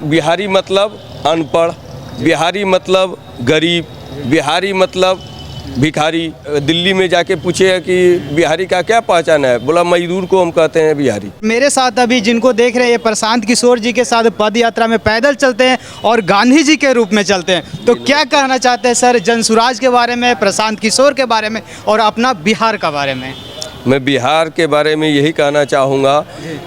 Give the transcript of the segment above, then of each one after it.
बिहारी मतलब अनपढ़, बिहारी मतलब गरीब, बिहारी मतलब भिखारी। दिल्ली में जाके पूछे कि बिहारी का क्या पहचान है, बोला मजदूर को हम कहते हैं बिहारी। मेरे साथ अभी जिनको देख रहे हैं ये प्रशांत किशोर जी के साथ पद यात्रा में पैदल चलते हैं और गांधी जी के रूप में चलते हैं। तो क्या कहना चाहते हैं सर जनसुराज के बारे में, प्रशांत किशोर के बारे में और अपना बिहार का बारे में? मैं बिहार के बारे में यही कहना चाहूँगा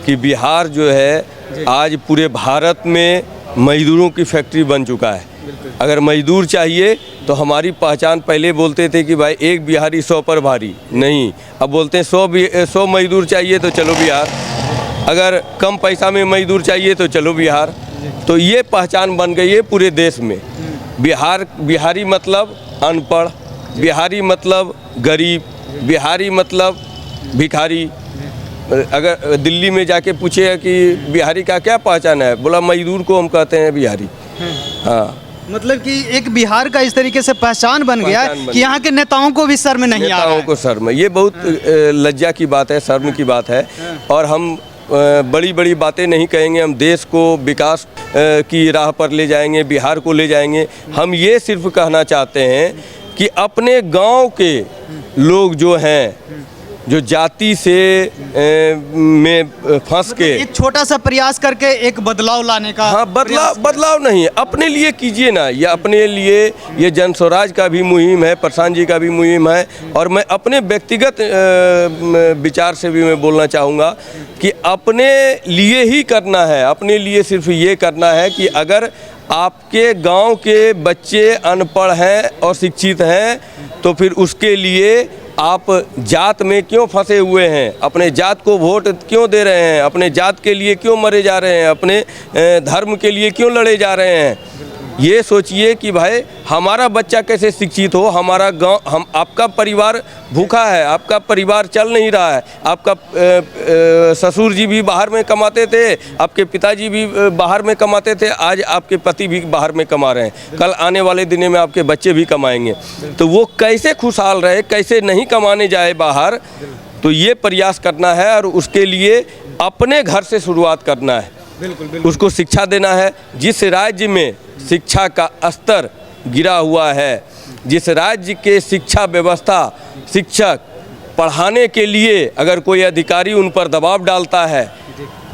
कि बिहार जो है आज पूरे भारत में मजदूरों की फैक्ट्री बन चुका है। अगर मजदूर चाहिए तो हमारी पहचान पहले बोलते थे कि भाई एक बिहारी 100 पर भारी, नहीं, अब बोलते हैं 100 मजदूर चाहिए तो चलो बिहार, अगर कम पैसा में मजदूर चाहिए तो चलो बिहार। तो ये पहचान बन गई है पूरे देश में। बिहारी मतलब अनपढ़, बिहारी मतलब गरीब, बिहारी मतलब भिखारी। अगर दिल्ली में जाके पूछे कि बिहारी का क्या पहचान है, बोला मजदूर को हम कहते हैं बिहारी। हाँ, मतलब कि एक बिहार का इस तरीके से पहचान बन गया कि यहाँ के नेताओं को भी शर्म नहीं आ रहा है। नेताओं को शर्म, ये बहुत लज्जा की बात है, शर्म की बात है। और हम बड़ी बड़ी बातें नहीं कहेंगे, हम देश को विकास की राह पर ले जाएंगे, बिहार को ले जाएंगे। हम ये सिर्फ कहना चाहते हैं कि अपने गांव के लोग जो हैं, जो जाति से में फंस के एक छोटा सा प्रयास करके एक बदलाव लाने का। हाँ, बदलाव नहीं, अपने लिए कीजिए ना। ये अपने लिए, ये जनस्वराज का भी मुहिम है, प्रशांत जी का भी मुहिम है। और मैं अपने व्यक्तिगत विचार से भी मैं बोलना चाहूँगा कि अपने लिए ही करना है, अपने लिए सिर्फ ये करना है कि अगर आपके गांव के बच्चे अनपढ़ हैं और शिक्षित हैं तो फिर उसके लिए आप जात में क्यों फंसे हुए हैं, अपने जात को वोट क्यों दे रहे हैं, अपने जात के लिए क्यों मरे जा रहे हैं, अपने धर्म के लिए क्यों लड़े जा रहे हैं। ये सोचिए कि भाई हमारा बच्चा कैसे शिक्षित हो, हमारा गांव, आपका परिवार भूखा है, आपका परिवार चल नहीं रहा है, आपका ससुर जी भी बाहर में कमाते थे, आपके पिताजी भी बाहर में कमाते थे, आज आपके पति भी बाहर में कमा रहे हैं, कल आने वाले दिनों में आपके बच्चे भी कमाएंगे। तो वो कैसे खुशहाल रहे, कैसे नहीं कमाने जाए बाहर। तो ये प्रयास करना है और उसके लिए अपने घर से शुरुआत करना है। बिल्कुल। उसको शिक्षा देना है। जिस राज्य में शिक्षा का स्तर गिरा हुआ है, जिस राज्य के शिक्षा व्यवस्था, शिक्षक पढ़ाने के लिए अगर कोई अधिकारी उन पर दबाव डालता है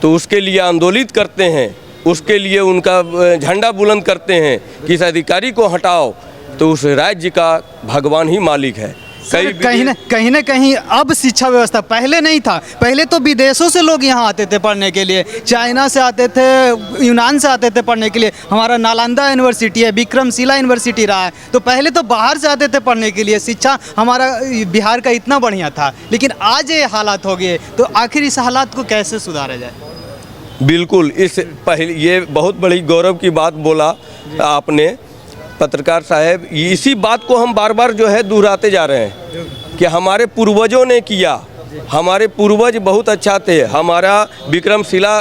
तो उसके लिए आंदोलित करते हैं, उसके लिए उनका झंडा बुलंद करते हैं कि इस अधिकारी को हटाओ, तो उस राज्य का भगवान ही मालिक है। कहीं ना कहीं अब शिक्षा व्यवस्था पहले नहीं था। पहले तो विदेशों से लोग यहाँ आते थे पढ़ने के लिए, चाइना से आते थे, यूनान से आते थे पढ़ने के लिए। हमारा नालंदा यूनिवर्सिटी है, विक्रमशिला यूनिवर्सिटी रहा है, तो पहले तो बाहर से आते थे पढ़ने के लिए। शिक्षा हमारा बिहार का इतना बढ़िया था, लेकिन आज ये हालात हो गए, तो आखिर इस हालात को कैसे सुधारा जाए? बिल्कुल, ये बहुत बड़ी गौरव की बात बोला आपने पत्रकार साहब। इसी बात को हम बार बार जो है दोहराते जा रहे हैं कि हमारे पूर्वजों ने किया, हमारे पूर्वज बहुत अच्छा थे। हमारा विक्रमशिला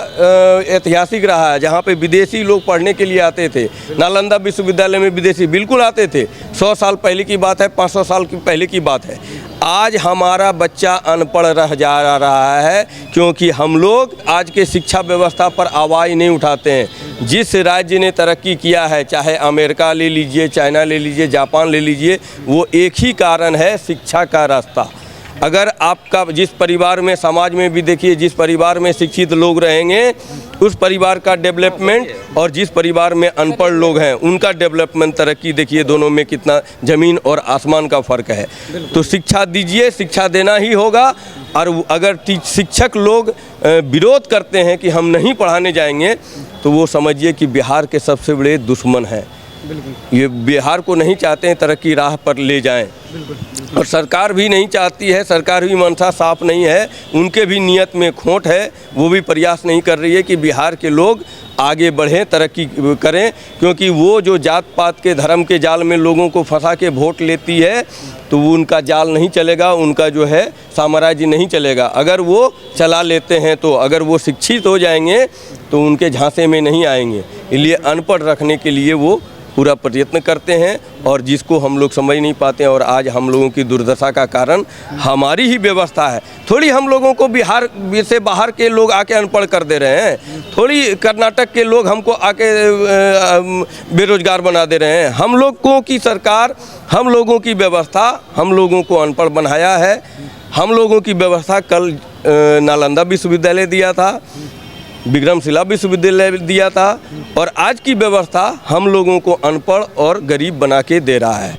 ऐतिहासिक रहा है, जहाँ पे विदेशी लोग पढ़ने के लिए आते थे। नालंदा विश्वविद्यालय में विदेशी बिल्कुल आते थे। 100 साल पहले की बात है, 500 साल की पहले की बात है। आज हमारा बच्चा अनपढ़ रह जा रहा है क्योंकि हम लोग आज के शिक्षा व्यवस्था पर आवाज़ नहीं उठाते हैं। जिस राज्य ने तरक्की किया है, चाहे अमेरिका ले लीजिए, चाइना ले लीजिए, जापान ले लीजिए, वो एक ही कारण है, शिक्षा का रास्ता। अगर आपका जिस परिवार में, समाज में भी देखिए, जिस परिवार में शिक्षित लोग रहेंगे उस परिवार का डेवलपमेंट, और जिस परिवार में अनपढ़ लोग हैं उनका डेवलपमेंट, तरक्की देखिए, दोनों में कितना ज़मीन और आसमान का फ़र्क है। तो शिक्षा दीजिए, शिक्षा देना ही होगा। और अगर शिक्षक लोग विरोध करते हैं कि हम नहीं पढ़ाने जाएंगे, तो वो समझिए कि बिहार के सबसे बड़े दुश्मन हैं। ये बिहार को नहीं चाहते हैं तरक्की राह पर ले जाएं। और सरकार भी नहीं चाहती है, सरकार भी मनसा साफ नहीं है, उनके भी नियत में खोट है। वो भी प्रयास नहीं कर रही है कि बिहार के लोग आगे बढ़ें, तरक्की करें, क्योंकि वो जो जात पात के, धर्म के जाल में लोगों को फंसा के वोट लेती है, तो वो उनका जाल नहीं चलेगा, उनका जो है साम्राज्य नहीं चलेगा। अगर वो चला लेते हैं तो, अगर वो शिक्षित हो जाएंगे तो उनके झांसे में नहीं आएंगे। इसलिए अनपढ़ रखने के लिए वो पूरा प्रयत्न करते हैं और जिसको हम लोग समझ नहीं पाते हैं। और आज हम लोगों की दुर्दशा का कारण हमारी ही व्यवस्था है। थोड़ी हम लोगों को बिहार से बाहर के लोग आके अनपढ़ कर दे रहे हैं, थोड़ी कर्नाटक के लोग हमको आके बेरोजगार बना दे रहे हैं। हम लोगों की सरकार, हम लोगों की व्यवस्था हम लोगों को अनपढ़ बनाया है। हम लोगों की व्यवस्था कल नालंदा विश्वविद्यालय दिया था, विक्रमशिला विश्वविद्यालय दिया था, और आज की व्यवस्था हम लोगों को अनपढ़ और गरीब बना के दे रहा है।